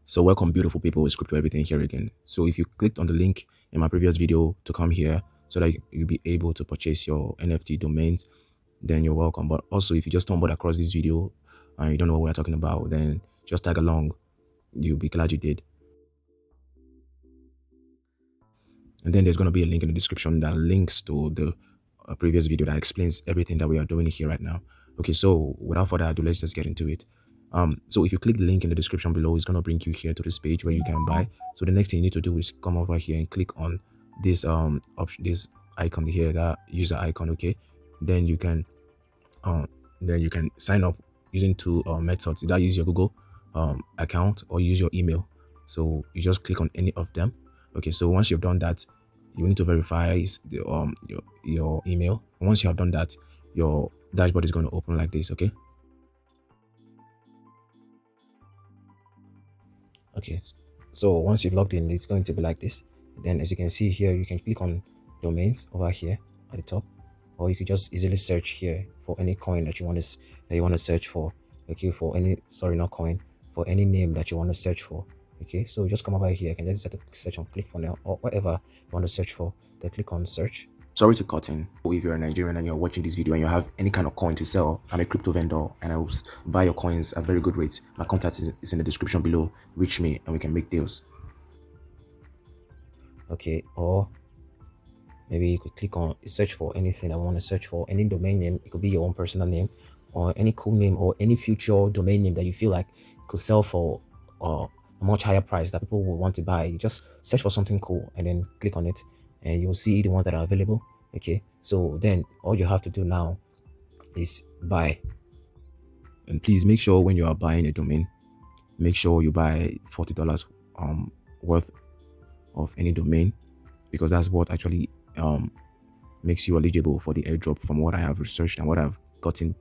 So welcome beautiful people, it's Crypto Everything here again. So if you clicked on the link in my previous video to come here so that you'll be able to purchase your NFT domains, then you're welcome. But also if you just stumbled across this video and you don't know what we're talking about, then just tag along. You'll be glad you did. And then there's going to be a link in the description that links to the previous video that explains everything that we are doing here right now. Okay, so without further ado, let's just get into it. So if you click the link in the description below, it's going to bring you here to this page where you can buy. So the next thing you need to do is come over here and click on this option, this icon here, that user icon. Okay, then you can sign up using two methods. Either use your Google account or use your email. So you just click on any of them. Okay, so once you've done that, you need to verify your email. Once you have done that, your dashboard is going to open like this. Okay, so once you've logged in, it's going to be like this. Then as you can see here, you can click on domains over here at the top, or you could just easily search here for any coin that you want to search for. Okay, for any, sorry, not coin, for any name that you want to search for. Okay, so just come over here. You can just set a search on click funnel or whatever you want to search for. Then click on search. Sorry to cut in. If you're a Nigerian and you're watching this video and you have any kind of coin to sell, I'm a crypto vendor and I will buy your coins at very good rates. My contact is in the description below. Reach me and we can make deals. Okay, or maybe you could click on search for anything I want to search for, any domain name. It could be your own personal name or any cool name or any future domain name that you feel like could sell for a much higher price that people will want to buy. You just search for something cool and then click on it and you'll see the ones that are available. Okay, so then all you have to do now is buy. And please make sure when you are buying a domain, make sure you buy $40 worth of any domain, because that's what actually makes you eligible for the airdrop from what I have researched and what I've gotten.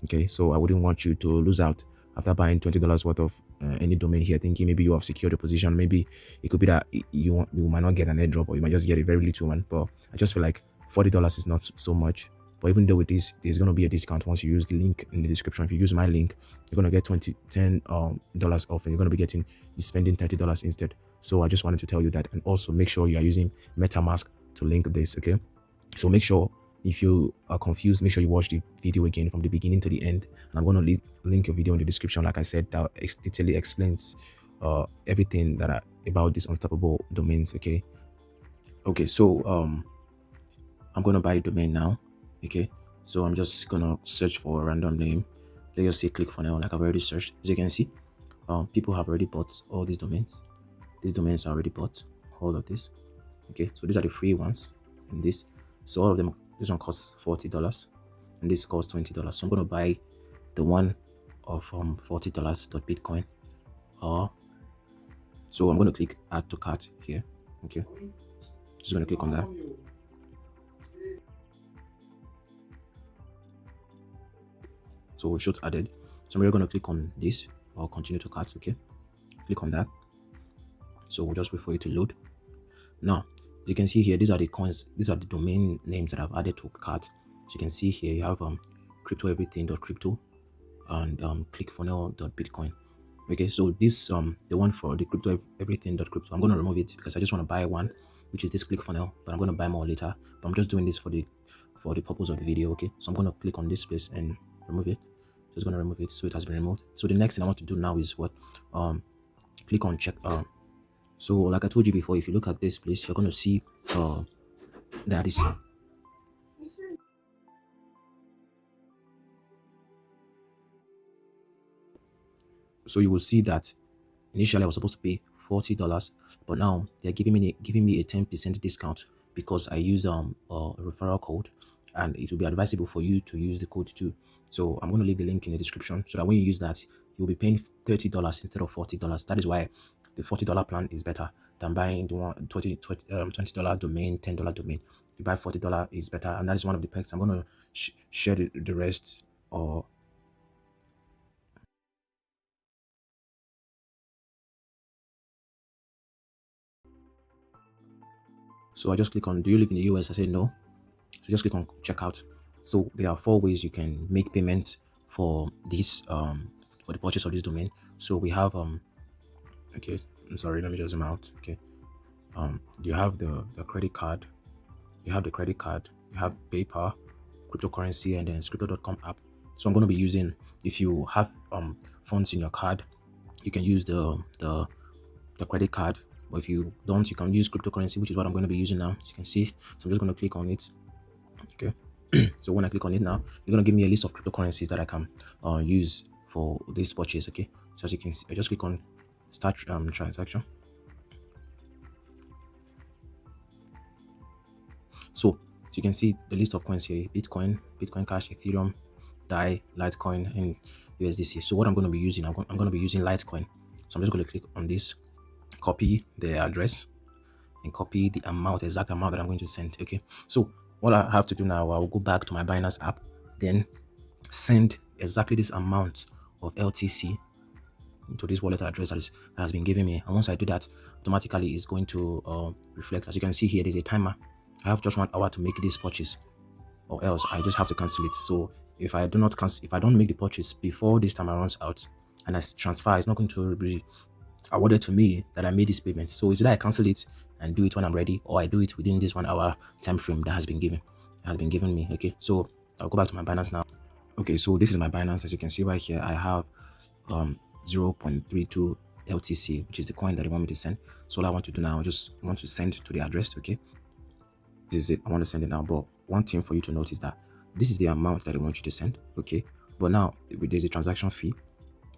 Okay, so I wouldn't want you to lose out after buying $20 worth of any domain here, thinking maybe you have secured a position. Maybe it could be that you might not get an airdrop, or you might just get a very little one. But I just feel like $40 is not so much. But even though with this, there's going to be a discount once you use the link in the description. If you use my link, you're going to get $10 off, and you're going to be spending $30 instead. So I just wanted to tell you that. And also make sure you are using MetaMask to link this. Okay, so make sure, if you are confused, make sure you watch the video again from the beginning to the end. And I'm going to link a video in the description, like I said, that detailedly explains everything about these unstoppable domains. Okay, so I'm going to buy a domain now. Okay, so I'm just going to search for a random name. Let's just say click funnel, like I've already searched. As you can see, people have already bought all these domains. These domains are already bought, all of this. Okay, so these are the free ones, and this, so all of them, this one costs $40 and this costs $20. So I'm going to buy the one of $40.bitcoin. So I'm going to click add to cart here. Okay, just going to click on that. So we should added. So we're going to click on this or continue to cart. Okay, click on that. So we'll just wait for it to load. Now you can see here, these are the coins, these are the domain names that I've added to cart. So you can see here you have cryptoeverything.crypto and clickfunnel.bitcoin. Okay, so this the one for the cryptoeverything.crypto, I'm going to remove it because I just want to buy one, which is this ClickFunnel, but I'm going to buy more later. But I'm just doing this for the purpose of the video. Okay, so I'm going to click on this place and remove it. Just going to remove it, so it has been removed. So the next thing I want to do now is what, click on check. So like I told you before, if you look at this place, you're going to see that is so you will see that initially I was supposed to pay $40, but now they're giving me a 10% discount because I used a referral code, and it will be advisable for you to use the code too. So I'm going to leave the link in the description so that when you use that, you'll be paying $30 instead of $40. That is why the $40 plan is better than buying the $20 domain, $10 domain. If you buy $40 is better, and that is one of the perks. I'm going to share the rest, or so I just click on, do you live in the US? I say no. So just click on checkout. So there are 4 ways you can make payment for this for the purchase of this domain. So we have Okay, I'm sorry, let me just zoom out. Okay, you have the credit card, you have the credit card, you have PayPal, cryptocurrency, and then crypto.com app. So I'm going to be using, if you have funds in your card, you can use the credit card. But if you don't, you can use cryptocurrency, which is what I'm going to be using now. As you can see, so I'm just going to click on it. Okay. So when I click on it now, you're going to give me a list of cryptocurrencies that I can use for this purchase. Okay. So as you can see, I just click on start transaction. So you can see the list of coins here: Bitcoin, Bitcoin Cash, Ethereum, DAI, Litecoin, and USDC. So what I'm going to be using, I'm going to be using Litecoin. So I'm just going to click on this, copy the address, and copy the amount, exact amount that I'm going to send. Okay. So what I have to do now, I'll go back to my Binance app, then send exactly this amount of LTC to this wallet address that has been given me. And once I do that, automatically it's going to reflect. As you can see here, there's a timer. I have just 1 hour to make this purchase, or else I just have to cancel it. So if I do not cancel, if I don't make the purchase before this timer runs out and I transfer, it's not going to be awarded to me that I made this payment. So it's either I cancel it and do it when I'm ready, or I do it within this 1 hour time frame that has been given me. Okay, so I'll go back to my Binance now. Okay, so this is my Binance. As you can see right here, I have 0.32 LTC, which is the coin that they want me to send. So all I want to do now, I just want to send to the address. Okay, this is it. I want to send it now. But one thing for you to note is that this is the amount that they want you to send. Okay, but now there's a transaction fee.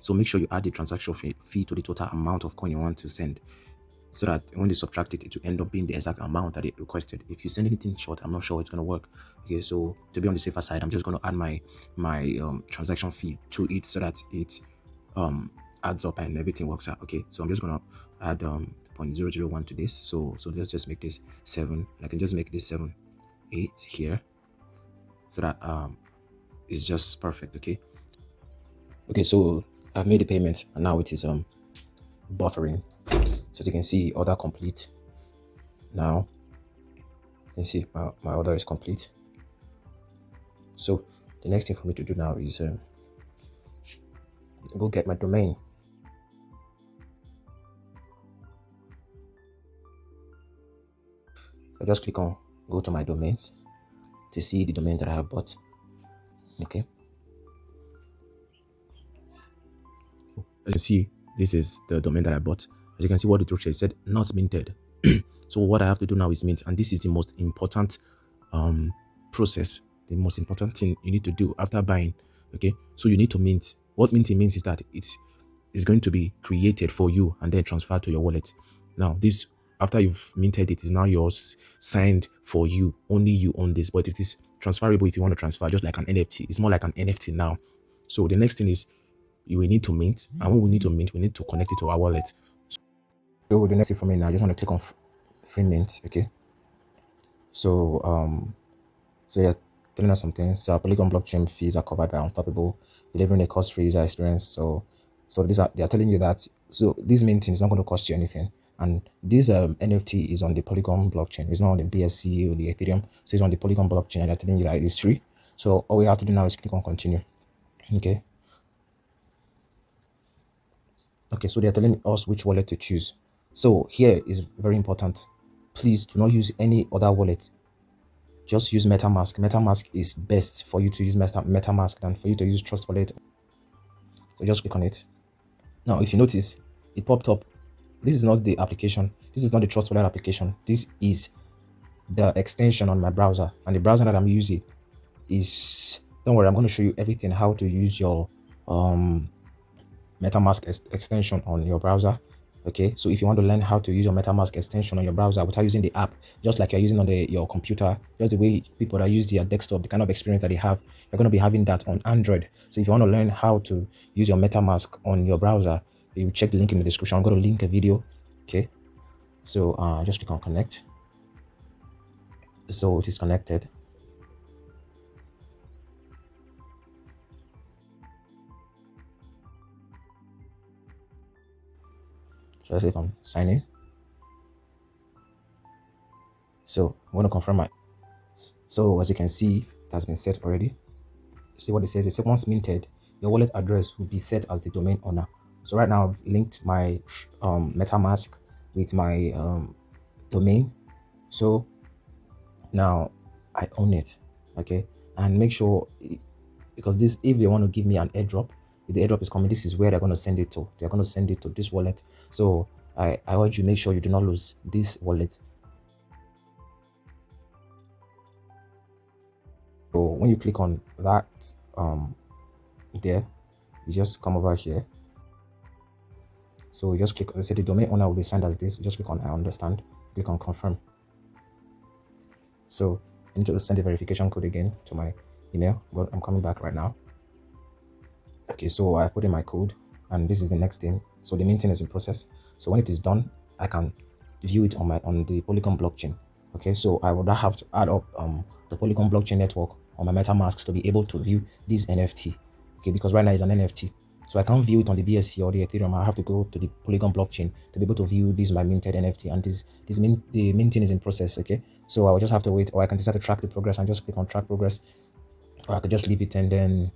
So make sure you add the transaction fee to the total amount of coin you want to send, so that when they subtract it, it will end up being the exact amount that it requested. If you send anything short, I'm not sure it's going to work. Okay, so to be on the safer side, I'm just going to add my transaction fee to it, so that it adds up and everything works out. Okay, so I'm just going to add 0.001 to this. So let's just make this 7. I can just make this 7 8 here, so that it's just perfect. Okay, so I've made the payment and now it is buffering. So you can see order complete. Now you can see my order is complete. So the next thing for me to do now is go get my domain. So just click on go to my domains to see the domains that I have bought. Okay, as you see, this is the domain that I bought. As you can see, what the structure said, not minted. So what I have to do now is mint, and this is the most important process, the most important thing you need to do after buying. Okay, so you need to mint. What minting means is that it is going to be created for you and then transferred to your wallet. Now this, after you've minted it, is now yours, signed for you. Only you own this, but it is transferable if you want to transfer, just like an NFT. It's more like an NFT now. So the next thing is you will need to mint, and when we need to mint, we need to connect it to our wallet. So the next thing for me now, I just want to click on free mint. Okay, so so yeah, telling us some things. So Polygon blockchain fees are covered by Unstoppable, delivering a cost-free user experience. So they are telling you that, so this minting is not going to cost you anything, and this NFT is on the Polygon blockchain. It's not on the BSC or the Ethereum. So it's on the Polygon blockchain, and they're telling you that it's free. So all we have to do now is click on continue. Okay, so they're telling us which wallet to choose. So here is very important. Please do not use any other wallet. Just use MetaMask. MetaMask is best for you to use MetaMask than for you to use Trust Wallet. So just click on it. Now, if you notice, it popped up. This is not the application. This is not the Trust Wallet application. This is the extension on my browser. And the browser that I'm using is, don't worry, I'm going to show you everything, how to use your MetaMask extension on your browser. Okay, so if you want to learn how to use your MetaMask extension on your browser without using the app, just like you're using on your computer, just the way people that use their desktop, the kind of experience that they have, you're going to be having that on Android. So if you want to learn how to use your MetaMask on your browser, you check the link in the description. I'm going to link a video. Okay, so just click on connect. So it is connected. So let's click on sign in. So I'm going to confirm my. So as you can see, it has been set already. You see what it says? It says once minted, your wallet address will be set as the domain owner. So right now I've linked my MetaMask with my domain. So now I own it. Okay, and make sure, because this, if they want to give me an airdrop, if the airdrop is coming, this is where they're going to send it to. They're going to send it to this wallet. So I urge you, make sure you do not lose this wallet. So when you click on that there, you just come over here. So you just click, let's say the domain owner will be signed as this. You just click on I understand, click on confirm. So I need to send the verification code again to my email, but I'm coming back right now. Okay, so I've put in my code, and this is the next thing. So the main thing is in process. So when it is done, I can view it on the Polygon blockchain. Okay, so I would have to add up the Polygon blockchain network on my MetaMask to be able to view this NFT. Okay, because right now it's an NFT, so I can't view it on the BSC or the Ethereum. I have to go to the Polygon blockchain to be able to view this my minted NFT, and the minting is in process. Okay, so I will just have to wait, or I can decide to track the progress and just click on track progress, or I could just leave it and then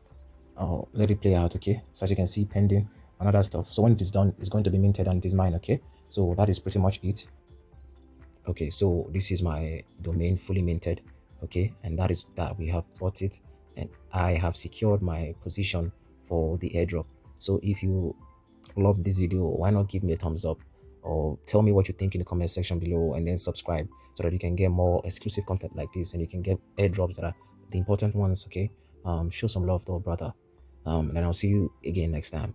let it play out. Okay, so as you can see, pending and other stuff. So when it is done, it's going to be minted and it is mine. Okay, so that is pretty much it. Okay, so this is my domain fully minted. Okay, and that is that we have bought it, and I have secured my position for the airdrop. So if you love this video, why not give me a thumbs up, or tell me what you think in the comment section below, and then subscribe so that you can get more exclusive content like this, and you can get airdrops that are the important ones. Okay, show some love though, brother. And I'll see you again next time.